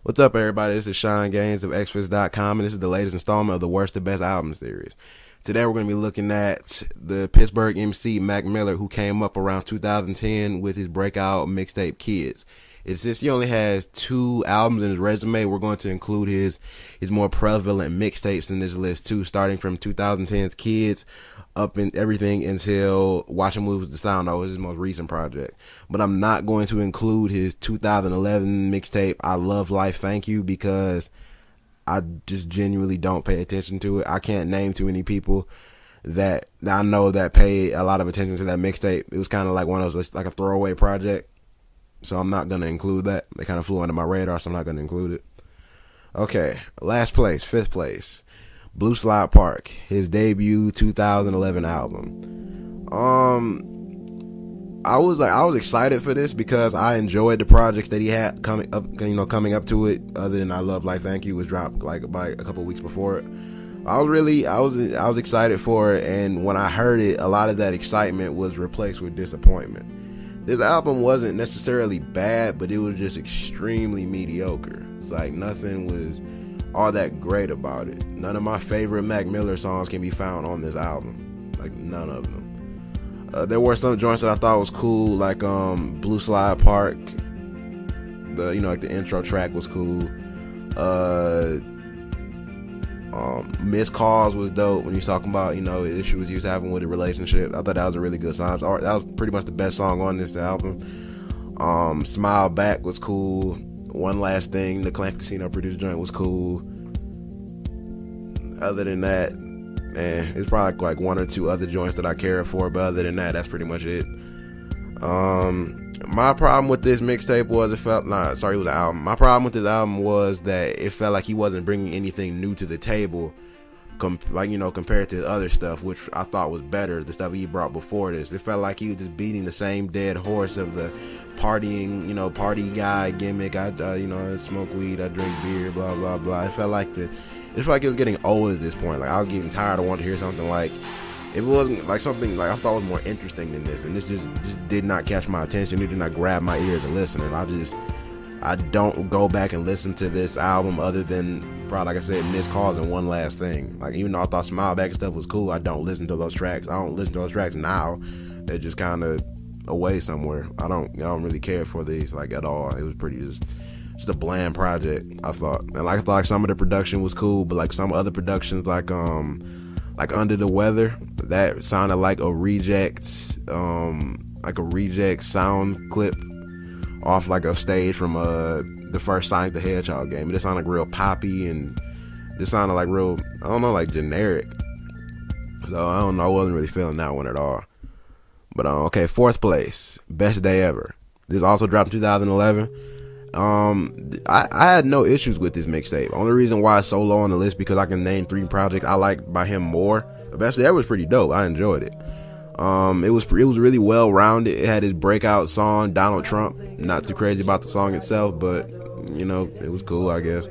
What's up, everybody? This is Sean Gaines of Xfix.com, and this is the latest installment of the Worst to Best album series. Today, we're going to be looking at the Pittsburgh MC Mac Miller, who came up around 2010 with his breakout mixtape K.I.D.S. Since he only has 2 albums in his resume, we're going to include his more prevalent mixtapes in this list too, starting from 2010's K.I.D.S. up in everything until Watching Movies with the Sound. That was his most recent project. But I'm not going to include his 2011 mixtape I Love Life, Thank You, because I just genuinely don't pay attention to it. I can't name too many people that I know that pay a lot of attention to that mixtape. It was kind of like one of those, like a throwaway project. So I'm not going to include that. They kind of flew under my radar, so I'm not going to include it. Okay, last place, 5th place. Blue Slide Park, his debut 2011 album. I was excited for this because I enjoyed the projects that he had coming up to it. Other than I Love Life, Thank You was dropped like by a couple weeks before it. I was excited for it, and when I heard it, a lot of that excitement was replaced with disappointment. This album wasn't necessarily bad, but it was just extremely mediocre. It's like nothing was all that great about it. None of my favorite Mac Miller songs can be found on this album. Like, none of them. There were some joints that I thought was cool, like Blue Slide Park. The intro track was cool. Miss Calls was dope when you're talking about, the issues he was having with the relationship. I thought that was a really good song. That was pretty much the best song on this album. Smile Back was cool. One Last Thing, the Clan Casino produced joint, was cool. Other than that, it's probably like 1 or 2 other joints that I care for, but other than that, that's pretty much it. My problem with this mixtape was it was an album. My problem with this album was that it felt like he wasn't bringing anything new to the table, compared to the other stuff, which I thought was better. The stuff he brought before this, it felt like he was just beating the same dead horse of the partying, party guy gimmick. I smoke weed, I drink beer, blah blah blah. It felt like it was getting old at this point. Like, I was getting tired. I wanted to hear something like, if it wasn't like something like I thought was more interesting than this, and this just did not catch my attention. It did not grab my ear to listen, and I don't go back and listen to this album other than probably, like I said, Miss Calls and One Last Thing. Like, even though I thought Smile Back and stuff was cool, I don't listen to those tracks. I don't listen to those tracks now. They're just kind of away somewhere. I don't really care for these like at all. It was pretty just a bland project, I thought. And I thought like some of the production was cool, but like some other productions like Under the Weather, that sounded like a reject sound clip off like a stage from the first Sonic the Hedgehog game. It just sounded like real poppy, and just sounded like real, I don't know, like generic. So I don't know, I wasn't really feeling that one at all. But okay, 4th place, Best Day Ever. This also dropped in 2011. I had no issues with this mixtape. Only reason why it's so low on the list because I can name 3 projects I like by him more. Best Day Ever was pretty dope. I enjoyed it. It was really well rounded. It had his breakout song Donald Trump. Not too crazy about the song itself, but it was cool, I guess.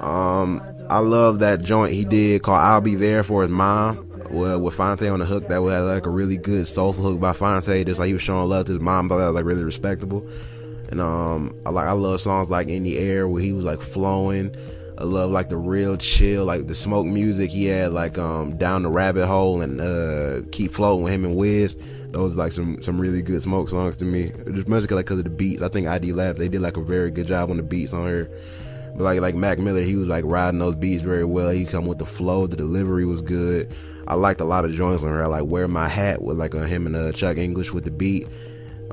I love that joint he did called I'll Be There for his mom. Well, with Fonte on the hook, that had like a really good soulful hook by Fonte, just like he was showing love to his mom. Thought that was like really respectable. And I love songs like In the Air where he was like flowing. I love like the real chill, like the smoke music he had, like Down the Rabbit Hole and Keep Floating with him and Wiz. Those like some really good smoke songs to me. Just musically, like, because of the beats. I think ID Labs, they did like a very good job on the beats on here. But like Mac Miller, he was like riding those beats very well. He come with the flow, the delivery was good. I liked a lot of joints on her, like Wear My Hat with like him and Chuck English with the beat.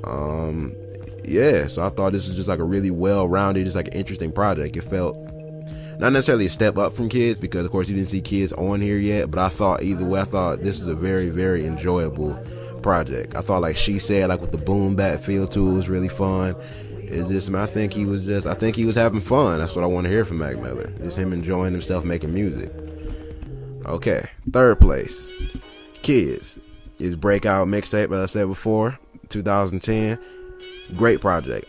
So I thought this was just like a really well-rounded, just like an interesting project. It felt not necessarily a step up from K.I.D.S, because of course you didn't see K.I.D.S on here yet, but I thought either way, I thought this is a very, very enjoyable project. I thought like She Said, like with the boom bap feel to it, was really fun. I think he was having fun. That's what I want to hear from Mac Miller. Just him enjoying himself making music. Okay, 3rd place, K.I.D.S. His breakout mixtape, as I said before, 2010. Great project.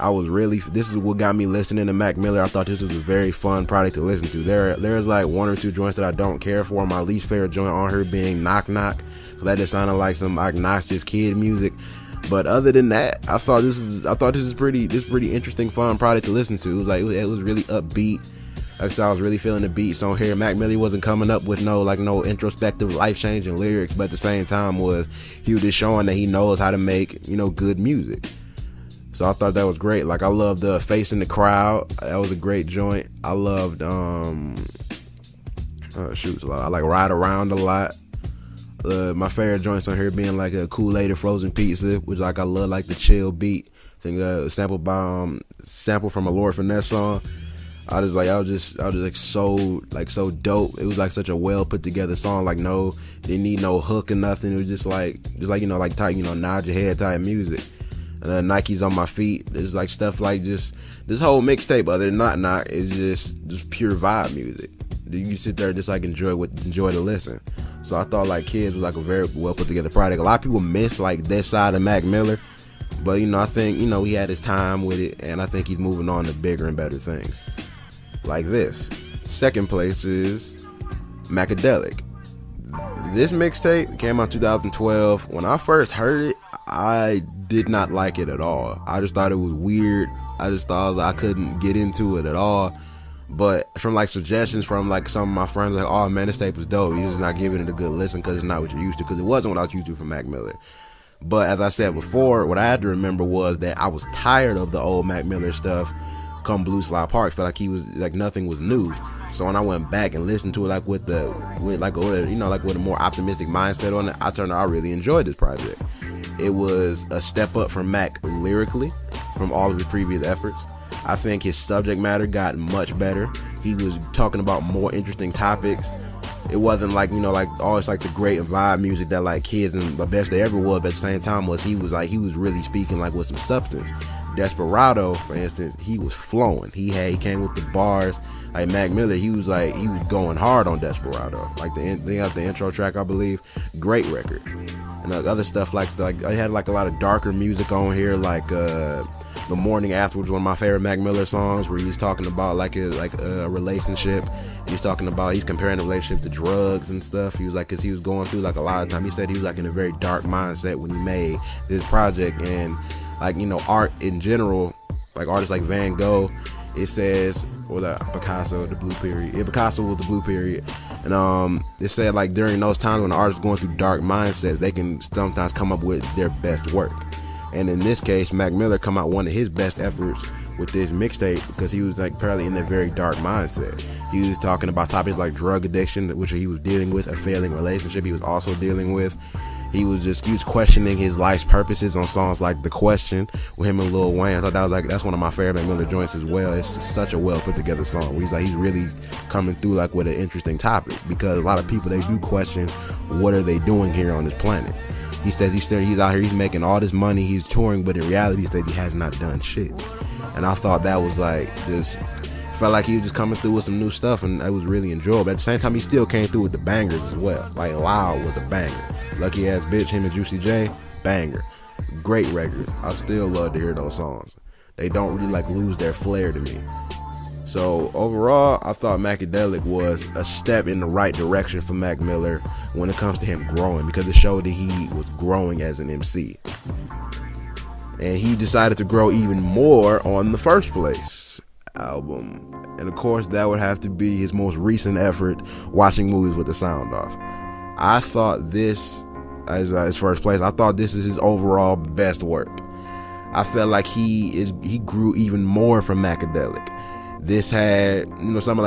This is what got me listening to Mac Miller. I thought this was a very fun project to listen to. There's like 1 or 2 joints that I don't care for. My least favorite joint on her being Knock Knock. That just sounded like some obnoxious kid music. But other than that, I thought this is pretty interesting, fun product to listen to. It was really upbeat. Like I said, I was really feeling the beats on here. Mac Miller wasn't coming up with no introspective, life-changing lyrics, but at the same time he was just showing that he knows how to make, good music. So I thought that was great. Like, I loved Facing the Crowd. That was a great joint. I loved I like Ride Around a lot. My favorite joints on here being like a Kool-Aid and Frozen Pizza, which I love like the chill beat. I think sample from a Lord Finesse song. I was so dope. It was like such a well put together song. Like, didn't need no hook or nothing. It was just like type, nod your head type music. Nike's on My Feet. There's like stuff like just this whole mixtape. Other than not, it's just pure vibe music. You sit there and just like enjoy the listen. So I thought like K.I.D.S was like a very well put together project. A lot of people miss like this side of Mac Miller, but I think he had his time with it, and I think he's moving on to bigger and better things. Like this. Second place is Macadelic. This mixtape came out in 2012. When I first heard it, I did not like it at all. I just thought it was weird. I just thought I couldn't get into it at all. But from like suggestions from like some of my friends, like, oh man, this tape was dope, you're just not giving it a good listen because it's not what you're used to, because it wasn't what I was used to from Mac Miller. But as I said before, what I had to remember was that I was tired of the old Mac Miller stuff come Blue Slide Park. Felt like he was like nothing was new. So when I went back and listened to it with a more optimistic mindset on it, I really enjoyed this project. It was a step up from Mac lyrically from all of his previous efforts. I think his subject matter got much better. He was talking about more interesting topics. It wasn't always like the great vibe music that like K.I.D.S and the best they ever was, but at the same time he was really speaking like with some substance. Desperado, for instance, he was flowing. He came with the bars. Like Mac Miller, he was going hard on Desperado. Like the intro track, I believe, great record. And other stuff like I had like a lot of darker music on here, like The Morning Afterwards, one of my favorite Mac Miller songs, where he was talking about a relationship. He's comparing the relationship to drugs and stuff. He was like, because he was going through like a lot of time. He said he was like in a very dark mindset when he made this project. And art in general, like artists like Van Gogh, it says, or Picasso, the blue period. Yeah, Picasso was the blue period. And it said like during those times when the artists going through dark mindsets, they can sometimes come up with their best work. And in this case, Mac Miller come out one of his best efforts with this mixtape, because he was like apparently in a very dark mindset. He was talking about topics like drug addiction, which he was dealing with, a failing relationship he was also dealing with. He was questioning his life's purposes on songs like The Question with him and Lil Wayne. I thought that's one of my favorite Mac Miller joints as well. It's such a well put together song. He's really coming through like with an interesting topic, because a lot of people, they do question what are they doing here on this planet. He says he's out here, he's making all this money, he's touring, but in reality he said he has not done shit. And I thought that was felt like he was just coming through with some new stuff, and it was really enjoyable. At the same time, he still came through with the bangers as well. Like Loud was a banger. Lucky Ass Bitch, him and Juicy J, banger. Great record. I still love to hear those songs. They don't really lose their flair to me. So overall, I thought Macadelic was a step in the right direction for Mac Miller when it comes to him growing, because it showed that he was growing as an MC. And he decided to grow even more on the First Place album. And of course, that would have to be his most recent effort, Watching Movies with the Sound Off. I thought this, as his First Place, I thought this is his overall best work. I felt like he grew even more from Macadelic. This had,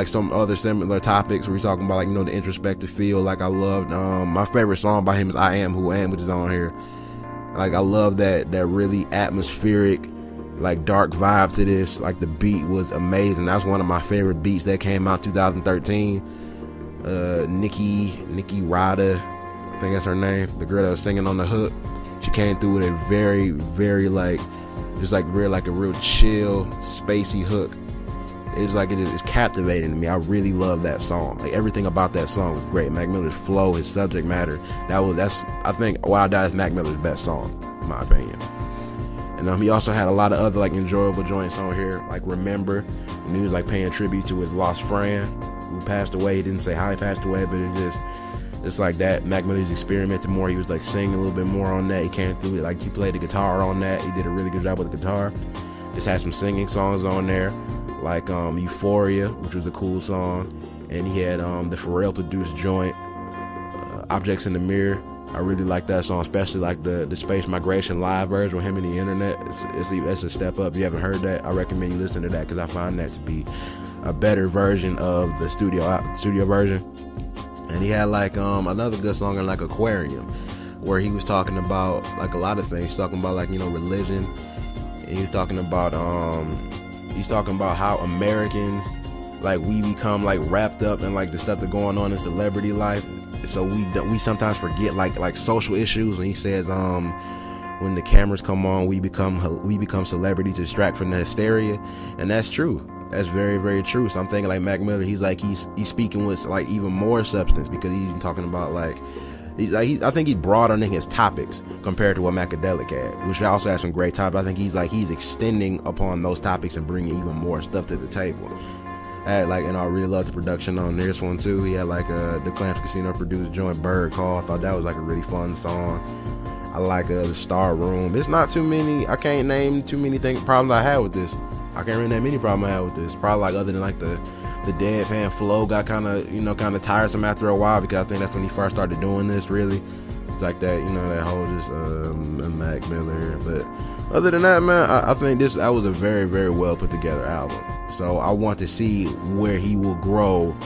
some other similar topics where he's talking about the introspective feel. Like I loved, my favorite song by him is I Am Who I Am, which is on here. Like I love that really atmospheric, dark vibe to this. Like the beat was amazing. That's one of my favorite beats that came out 2013. Nikki Rada, I think that's her name, the girl that was singing on the hook. She came through with a very, very a real chill, spacey hook. It's captivating to me. I really love that song. Everything about that song was great. Mac Miller's flow, his subject matter, I think Wild Die is Mac Miller's best song, in my opinion. And he also had a lot of other enjoyable joints on here, like Remember, and he was paying tribute to his lost friend who passed away. He didn't say how he passed away, but It's like that. Mac Miller's experimented more. He was like singing a little bit more on that. He came through it, like he played the guitar on that. He did a really good job with the guitar. Just had some singing songs on there, like Euphoria, which was a cool song. And he had the Pharrell produced joint, Objects in the Mirror. I really like that song, especially like the Space Migration live version with him and the internet. It's a step up. If you haven't heard that, I recommend you listen to that, because I find that to be a better version of the studio version. And he had like another good song in like Aquarium, where he was talking about like a lot of things. He's talking about like, you know, religion. And he was talking about how Americans, like, we become like wrapped up in like the stuff that's going on in celebrity life. So we sometimes forget like social issues. When he says when the cameras come on, we become celebrities to distract from the hysteria, and that's true. That's very, very true. So I'm thinking like Mac Miller, he's speaking with like even more substance, because he's talking about like I think he's broadening his topics compared to what Macadelic had, which also has some great topics. I think he's extending upon those topics and bringing even more stuff to the table. And I really love the production on this one too. He had like the Clams Casino produced joint Bird Call. I thought that was like a really fun song. I like the Star Room. There's not too many. I can't name too many problems I had with this. I can't really name any problem I had with this. Probably like other than like the deadpan flow got kind of tiresome after a while, because I think that's when he first started doing this really. Like that, that whole just Mac Miller. But other than that, man, I think that was a very, very well put together album. So I want to see where he will grow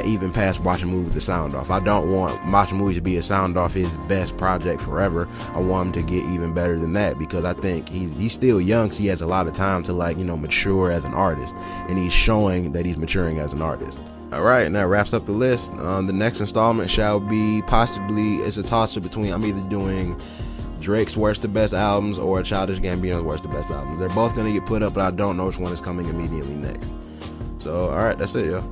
even past Watching Movies to Sound Off. I don't want Watching Movies to be a Sound Off his best project forever. I want him to get even better than that, because I think he's still young, so he has a lot of time to mature as an artist, and he's showing that he's maturing as an artist. All right, and that wraps up the list. The next installment shall be it's a toss-up between, I'm either doing Drake's worst to best albums or Childish Gambino's worst to best albums. They're both going to get put up, but I don't know which one is coming immediately next. So, all right, that's it, yo.